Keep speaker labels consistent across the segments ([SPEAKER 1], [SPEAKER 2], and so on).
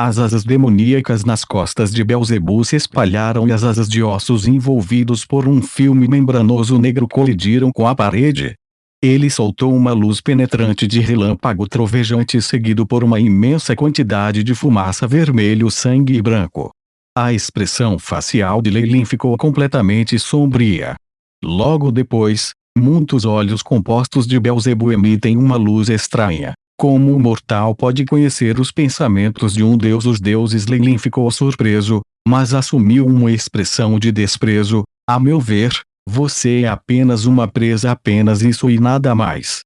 [SPEAKER 1] As asas demoníacas nas costas de Beelzebul se espalharam e as asas de ossos envolvidos por um filme membranoso negro colidiram com a parede. Ele soltou uma luz penetrante de relâmpago trovejante seguido por uma imensa quantidade de fumaça vermelho, sangue e branco. A expressão facial de Lei Lin ficou completamente sombria. Logo depois, muitos olhos compostos de Beelzebul emitem uma luz estranha. Como um mortal pode conhecer os pensamentos de um deus? Os deuses. Lei Lin ficou surpreso, mas assumiu uma expressão de desprezo. A meu ver, você é apenas uma presa, apenas isso e nada mais.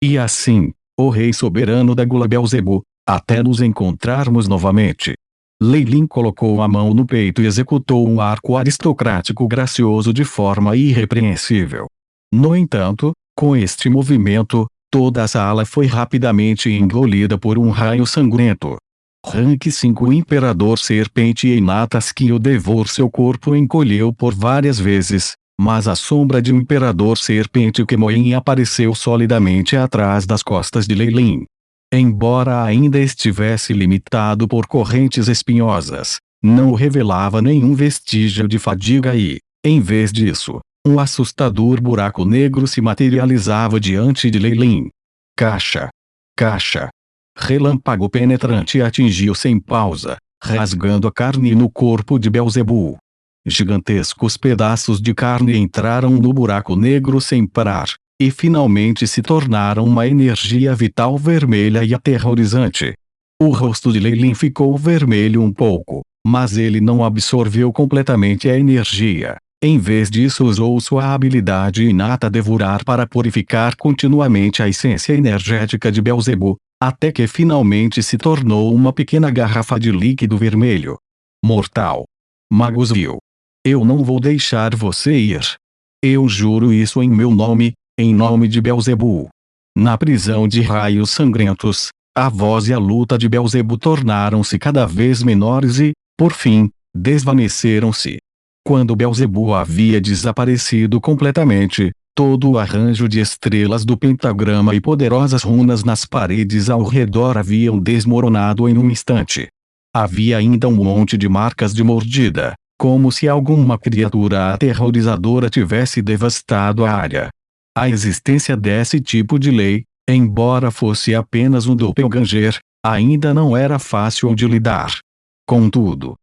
[SPEAKER 1] E assim, o rei soberano da Gula Beelzebul, até nos encontrarmos novamente. Lei Lin colocou a mão no peito e executou um arco aristocrático gracioso de forma irrepreensível. No entanto, com este movimento, toda a sala foi rapidamente engolida por um raio sangrento. Rank 5. O Imperador Serpente Einataskin o devor. Seu corpo encolheu por várias vezes, mas a sombra de um Imperador Serpente Kemoin apareceu solidamente atrás das costas de Lei Lin. Embora ainda estivesse limitado por correntes espinhosas, não revelava nenhum vestígio de fadiga e, em vez disso, um assustador buraco negro se materializava diante de Lei Lin. Caixa. Caixa. Relâmpago penetrante atingiu sem pausa, rasgando a carne no corpo de Beelzebul. Gigantescos pedaços de carne entraram no buraco negro sem parar, e finalmente se tornaram uma energia vital vermelha e aterrorizante. O rosto de Lei Lin ficou vermelho um pouco, mas ele não absorveu completamente a energia. Em vez disso, usou sua habilidade inata devorar para purificar continuamente a essência energética de Beelzebul, até que finalmente se tornou uma pequena garrafa de líquido vermelho. Mortal. Magus viu. Eu não vou deixar você ir. Eu juro isso em meu nome, em nome de Beelzebul. Na prisão de raios sangrentos, a voz e a luta de Beelzebul tornaram-se cada vez menores e, por fim, desvaneceram-se. Quando Beelzebul havia desaparecido completamente, todo o arranjo de estrelas do pentagrama e poderosas runas nas paredes ao redor haviam desmoronado em um instante. Havia ainda um monte de marcas de mordida, como se alguma criatura aterrorizadora tivesse devastado a área. A existência desse tipo de lei, embora fosse apenas um doppelganger, ainda não era fácil de lidar. Contudo,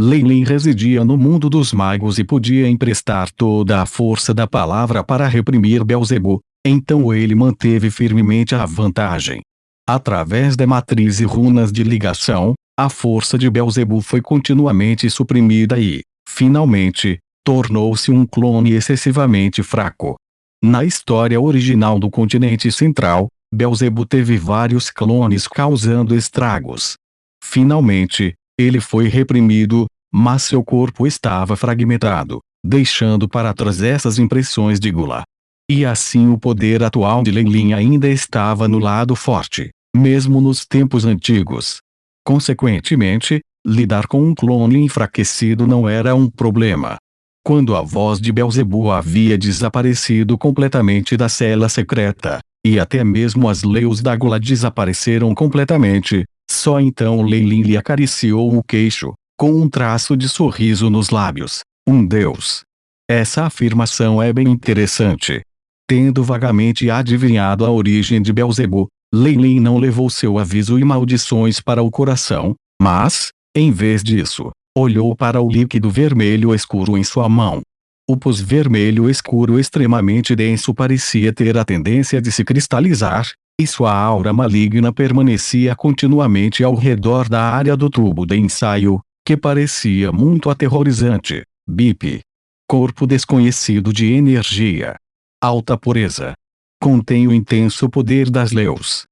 [SPEAKER 1] Lei Lin residia no mundo dos magos e podia emprestar toda a força da palavra para reprimir Beelzebul, então ele manteve firmemente a vantagem. Através da matriz e runas de ligação, a força de Beelzebul foi continuamente suprimida e, finalmente, tornou-se um clone excessivamente fraco. Na história original do continente central, Beelzebul teve vários clones causando estragos. Finalmente, ele foi reprimido, mas seu corpo estava fragmentado, deixando para trás essas impressões de gula. E assim o poder atual de Lei Lin ainda estava no lado forte, mesmo nos tempos antigos. Consequentemente, lidar com um clone enfraquecido não era um problema. Quando a voz de Beelzebul havia desaparecido completamente da cela secreta, e até mesmo as leis da gula desapareceram completamente, só então Lei Lin lhe acariciou o queixo, com um traço de sorriso nos lábios. Um deus. Essa afirmação é bem interessante. Tendo vagamente adivinhado a origem de Beelzebul, Lei Lin não levou seu aviso e maldições para o coração, mas, em vez disso, olhou para o líquido vermelho escuro em sua mão. O pus vermelho escuro extremamente denso parecia ter a tendência de se cristalizar, e sua aura maligna permanecia continuamente ao redor da área do tubo de ensaio, que parecia muito aterrorizante. BIP. Corpo desconhecido de energia. Alta pureza. Contém o intenso poder das leis.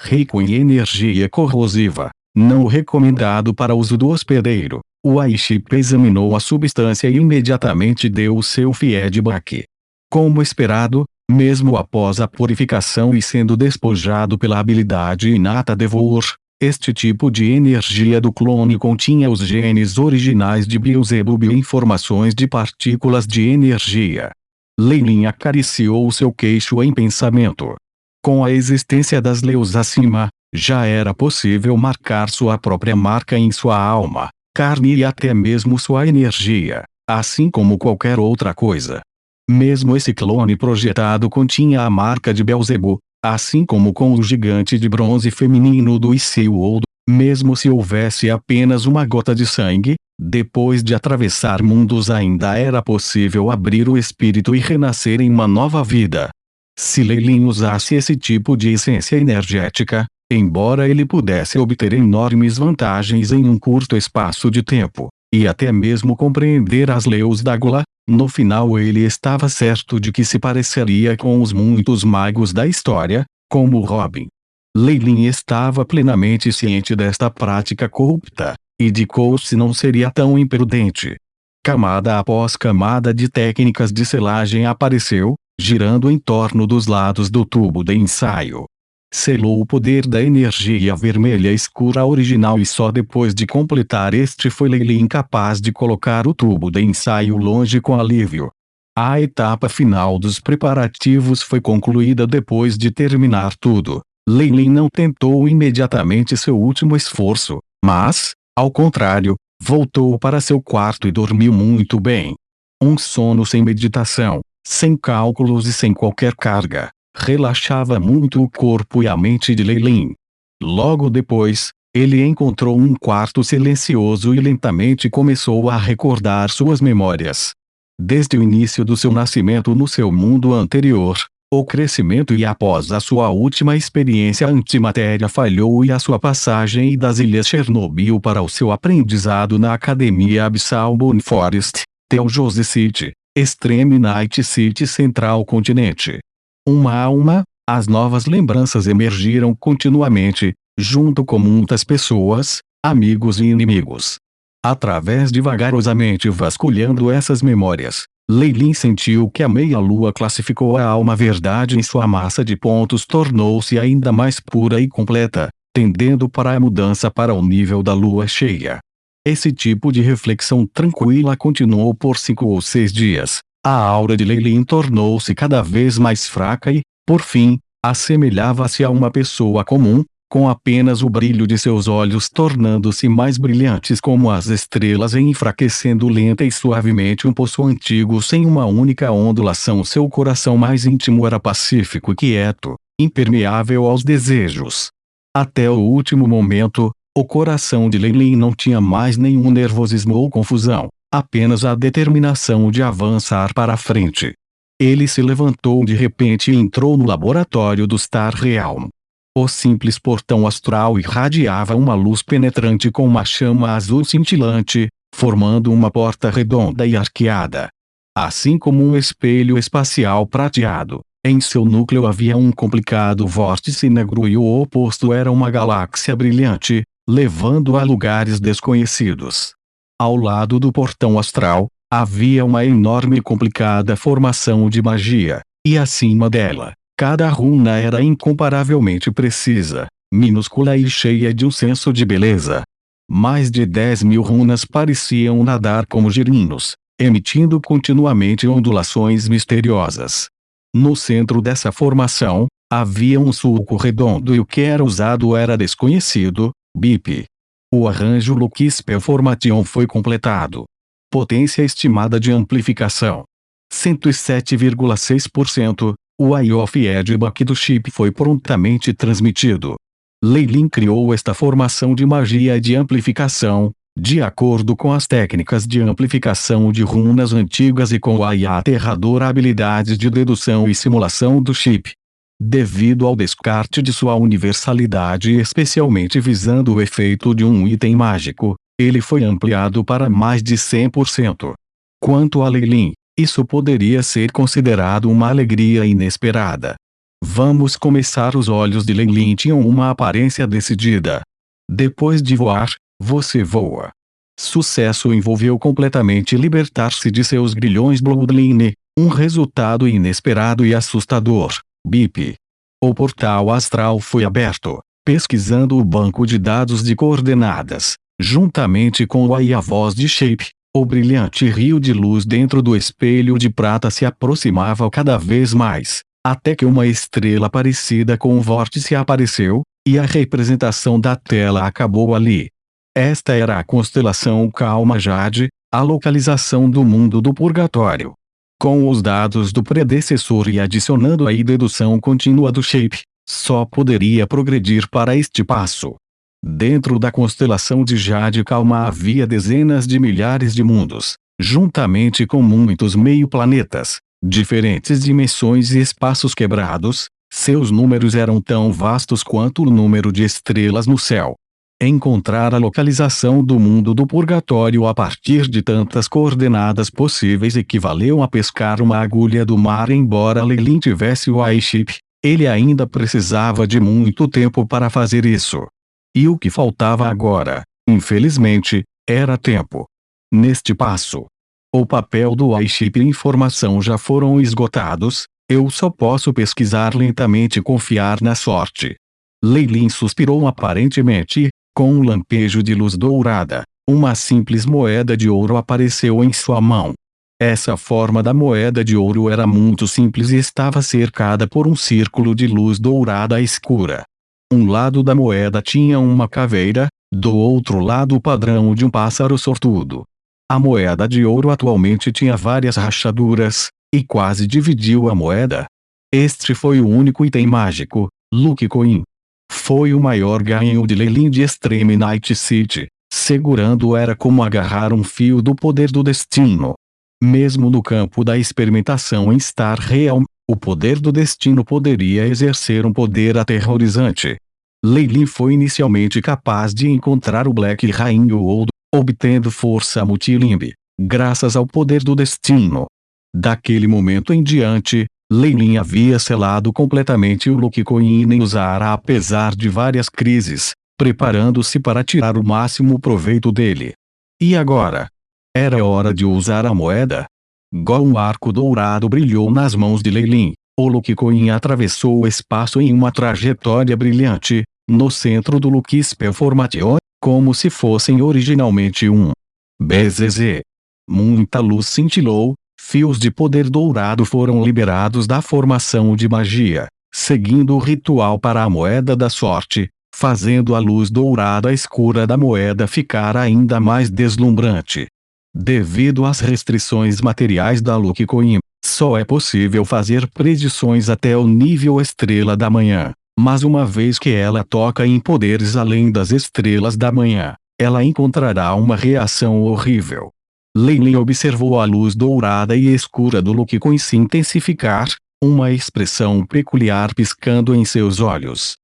[SPEAKER 1] Rico em energia corrosiva. Não recomendado para uso do hospedeiro. O Aiship examinou a substância e imediatamente deu o seu feedback. Como esperado, mesmo após a purificação e sendo despojado pela habilidade inata Devour, este tipo de energia do clone continha os genes originais de Beelzebub e informações de partículas de energia. Lei Lin acariciou seu queixo em pensamento. Com a existência das leis acima, Já era possível marcar sua própria marca em sua alma, carne e até mesmo sua energia, assim como qualquer outra coisa. Mesmo esse clone projetado continha a marca de Beelzebub, assim como com o gigante de bronze feminino do Isilwold. Mesmo se houvesse apenas uma gota de sangue, depois de atravessar mundos ainda era possível abrir o espírito e renascer em uma nova vida. Se Leilin usasse esse tipo de essência energética, embora ele pudesse obter enormes vantagens em um curto espaço de tempo, e até mesmo compreender as leis da Gula, no final ele estava certo de que se pareceria com os muitos magos da história, como Robin. Leilin estava plenamente ciente desta prática corrupta, e de Course não seria tão imprudente. Camada após camada de técnicas de selagem apareceu, girando em torno dos lados do tubo de ensaio. Selou o poder da energia vermelha escura original e só depois de completar este foi Leilin capaz de colocar o tubo de ensaio longe com alívio. A etapa final dos preparativos foi concluída depois de terminar tudo. Leilin não tentou imediatamente seu último esforço, mas, ao contrário, voltou para seu quarto e dormiu muito bem. Um sono sem meditação, sem cálculos e sem qualquer carga, relaxava muito o corpo e a mente de Leilin. Logo depois, ele encontrou um quarto silencioso e lentamente começou a recordar suas memórias. Desde o início do seu nascimento no seu mundo anterior, o crescimento e após a sua última experiência antimatéria falhou e a sua passagem das Ilhas Chernobyl para o seu aprendizado na Academia Abyssal Moon Forest, Teljose City, Extreme Night City Central Continente. Uma a uma, as novas lembranças emergiram continuamente, junto com muitas pessoas, amigos e inimigos. Através de vagarosamente vasculhando essas memórias, Leilin sentiu que a meia-lua classificou a alma verdade em sua massa de pontos tornou-se ainda mais pura e completa, tendendo para a mudança para o nível da lua cheia. Esse tipo de reflexão tranquila continuou por 5 ou 6 dias. A aura de Leilin tornou-se cada vez mais fraca e, por fim, assemelhava-se a uma pessoa comum, com apenas o brilho de seus olhos tornando-se mais brilhantes como as estrelas e enfraquecendo lenta e suavemente um poço antigo sem uma única ondulação. Seu coração mais íntimo era pacífico e quieto, impermeável aos desejos. Até o último momento, o coração de Leilin não tinha mais nenhum nervosismo ou confusão, apenas a determinação de avançar para a frente. Ele se levantou de repente e entrou no laboratório do Star Realm. O simples portão astral irradiava uma luz penetrante com uma chama azul cintilante, formando uma porta redonda e arqueada. Assim como um espelho espacial prateado, em seu núcleo havia um complicado vórtice negro e o oposto era uma galáxia brilhante, levando a lugares desconhecidos. Ao lado do portão astral, havia uma enorme e complicada formação de magia, e acima dela, cada runa era incomparavelmente precisa, minúscula e cheia de um senso de beleza. Mais de 10.000 runas pareciam nadar como girinos, emitindo continuamente ondulações misteriosas. No centro dessa formação, havia um sulco redondo e o que era usado era desconhecido, BIP. O arranjo Luquispel Formation foi completado. Potência estimada de amplificação: 107,6%. O IO feedback do chip foi prontamente transmitido. Leilin criou esta formação de magia de amplificação, de acordo com as técnicas de amplificação de runas antigas e com a aterradora habilidade de dedução e simulação do chip. Devido ao descarte de sua universalidade e especialmente visando o efeito de um item mágico, ele foi ampliado para mais de 100%. Quanto a Leilin, isso poderia ser considerado uma alegria inesperada. Vamos começar. Os olhos de Leilin tinham uma aparência decidida. Depois de voar, você voa. Sucesso envolveu completamente libertar-se de seus grilhões Bloodline, um resultado inesperado e assustador. BIP. O portal astral foi aberto, pesquisando o banco de dados de coordenadas, juntamente com a voz de Shape. O brilhante rio de luz dentro do espelho de prata se aproximava cada vez mais, até que uma estrela parecida com um vórtice apareceu, E a representação da tela acabou ali. Esta era a constelação Calma Jade, a localização do mundo do purgatório. Com os dados do predecessor e adicionando a dedução contínua do Shape, só poderia progredir para este passo. Dentro da constelação de Jade Calma havia dezenas de milhares de mundos, juntamente com muitos meio-planetas, diferentes dimensões e espaços quebrados. Seus números eram tão vastos quanto o número de estrelas no céu. Encontrar a localização do mundo do purgatório a partir de tantas coordenadas possíveis equivaleu a pescar uma agulha do mar. Embora Leilin tivesse o iShip, ele ainda precisava de muito tempo para fazer isso. E o que faltava agora, infelizmente, era tempo. Neste passo, o papel do iShip e informação já foram esgotados. Eu só posso pesquisar lentamente e confiar na sorte. Leilin suspirou aparentemente. Com um lampejo de luz dourada, uma simples moeda de ouro apareceu em sua mão. Essa forma da moeda de ouro era muito simples e estava cercada por um círculo de luz dourada escura. Um lado da moeda tinha uma caveira, do outro lado o padrão de um pássaro sortudo. A moeda de ouro atualmente tinha várias rachaduras, e quase dividiu a moeda. Este foi o único item mágico, Lucky Coin. Foi o maior ganho de Leilin de Extreme Night City. Segurando era como agarrar um fio do poder do destino. Mesmo no campo da experimentação em Star Realm, o poder do destino poderia exercer um poder aterrorizante. Leilin foi inicialmente capaz de encontrar o Black Rain Old, obtendo força multilimbe, graças ao poder do destino. Daquele momento em diante, Leilin havia selado completamente o Lucky Coin e nem usara apesar de várias crises, preparando-se para tirar o máximo proveito dele. E agora? Era hora de usar a moeda? Um arco dourado brilhou nas mãos de Leilin. O Lucky Coin atravessou o espaço em uma trajetória brilhante, no centro do Lucky Spell Formation, como se fossem originalmente um BZZ. Muita luz cintilou. Fios de poder dourado foram liberados da formação de magia, seguindo o ritual para a moeda da sorte, fazendo a luz dourada escura da moeda ficar ainda mais deslumbrante. Devido às restrições materiais da Lucky Coin, só é possível fazer predições até o nível Estrela da Manhã, mas uma vez que ela toca em poderes além das Estrelas da Manhã, ela encontrará uma reação horrível. Leilin observou a luz dourada e escura do Lucky Coin se intensificar, uma expressão peculiar piscando em seus olhos.